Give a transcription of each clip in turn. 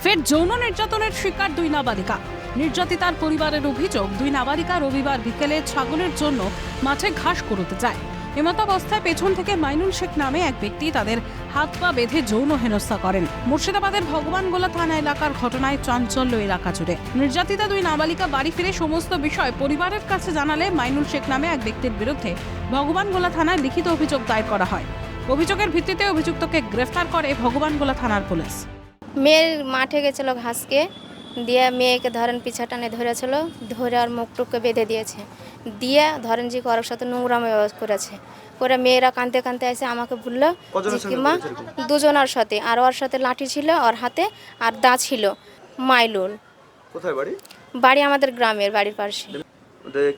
ফের যৌন নির্যাতনের শিকার দুই নাবালিকা। নির্যাতিতার পরিবারের অভিযোগ, দুই নাবালিকা রবিবার বিকেলে ছাগলের জন্য মাঠে ঘাস কুড়োতে যায়। এমতাবস্থায় পেছন থেকে মাইনুল শেখ নামে এক ব্যক্তি তাদের হাত পা বেঁধে যৌন হেনস্থা করেন। মুর্শিদাবাদের ভগবানগোলা থানা এলাকার ঘটনায় চাঞ্চল্য এলাকা জুড়ে। নির্যাতিতা দুই নাবালিকা বাড়ি ফিরে সমস্ত বিষয় পরিবারের কাছে জানালে মাইনুল শেখ নামে এক ব্যক্তির বিরুদ্ধে ভগবানগোলা থানায় লিখিত অভিযোগ দায়ের করা হয়। অভিযোগের ভিত্তিতে অভিযুক্তকে গ্রেফতার করে ভগবানগোলা থানার পুলিশ। মেয়ের মাঠে গেছিল ঘাসকে দিয়ে মেয়েকে ধরেন পিছা টানে ধরেছিল, ধরে আর মুখটুককে বেঁধে দিয়েছে, দিয়ে ধরেন যে ওর সাথে নোংরামো করেছে। করে মেয়েরা কাঁদতে কাঁদতে এসে আমাকে বললো যে কিমা দুজনের সাথে, আর ওর সাথে লাঠি ছিল ওর হাতে আর দা ছিল। মাইলুল কোথায় বাড়ি? বাড়ি আমাদের গ্রামের বাড়ির পাশে।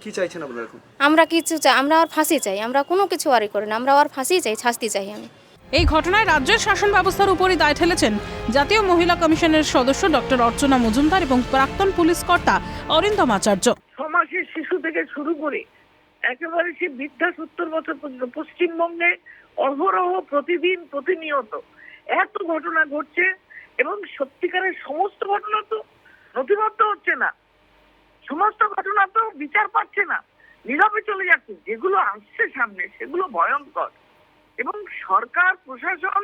কি চাইছেন আপনারা এখন? আমরা কিছু চাই, আমরা ওর ফাঁসি চাই, আমরা কোনো কিছু আরই করি না, আমরা ওর ফাঁসি চাই, শাস্তি চাই। আমি এই ঘটনায় রাজ্যের শাসন ব্যবস্থার উপরই দায় ঠেলেছেন জাতীয় মহিলা কমিশনের সদস্য ডক্টর অর্চনা মজুমদার এবং প্রাক্তন পুলিশ কর্তা অরিন্দম আচার্য। 6 মাসের শিশু থেকে শুরু করে একেবারে সে বৃদ্ধা 70 বছর পর্যন্ত পশ্চিমবঙ্গে অহরহ প্রতিদিন প্রতিনিয়ত এত ঘটনা ঘটছে এবং সত্যিকারের সমস্ত ঘটনা তো নথিবদ্ধ হচ্ছে না, সমস্ত ঘটনা তো বিচার পাচ্ছে না, নীরবে চলে যাচ্ছে। যেগুলো আসছে সামনে সেগুলো ভয়ঙ্কর এবং সরকার প্রশাসন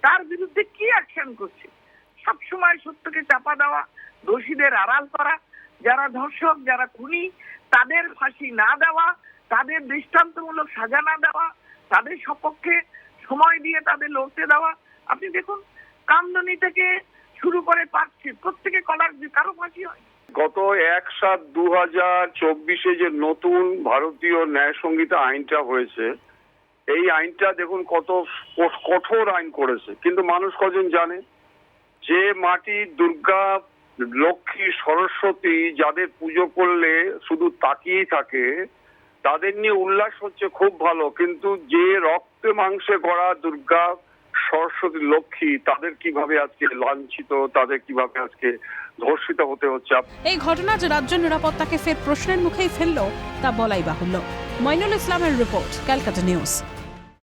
তার বিরুদ্ধে কি অ্যাকশন করছে? সবসময় সত্যকে চাপা দেওয়া, দোষীদের আড়াল করা, যারা ধর্ষক যারা খুনি তাদের ফাঁসি না দেওয়া, তাদের দৃষ্টান্তমূলক সাজা না দেওয়া, তাদের সপক্ষে সময় দিয়ে তাদের লড়তে দেওয়া। আপনি দেখুন কামদুনি থেকে শুরু করে পাচ্ছি প্রত্যেকে কলার কারো ফাঁসি হয়। গত 1/7/2024 যে নতুন ভারতীয় ন্যায় সংহিতা আইনটা হয়েছে, এই আইনটা দেখুন কত কঠোর আইন করেছে, কিন্তু মানুষ কজন জানে? যে মাটি দুর্গা, লক্ষ্মী, সরস্বতী যাদের পুজো করলে শুধু তাকিয়েই থাকে, তাদের নিয়ে উল্লাস হচ্ছে খুব ভালো, কিন্তু যে রক্তে মাংসে গড়া দুর্গা, সরস্বতী, লক্ষ্মী তাদের কিভাবে আজকে লাঞ্ছিত, তাদের কিভাবে আজকে ধর্ষিত হতে হচ্ছে। এই ঘটনা যে রাজ্য নিরাপত্তাকে ফের প্রশ্নের মুখেই ফেলল তা বলাই বাহুল্য। মইনুল ইসলামের রিপোর্ট, ক্যালকাটা নিউজ।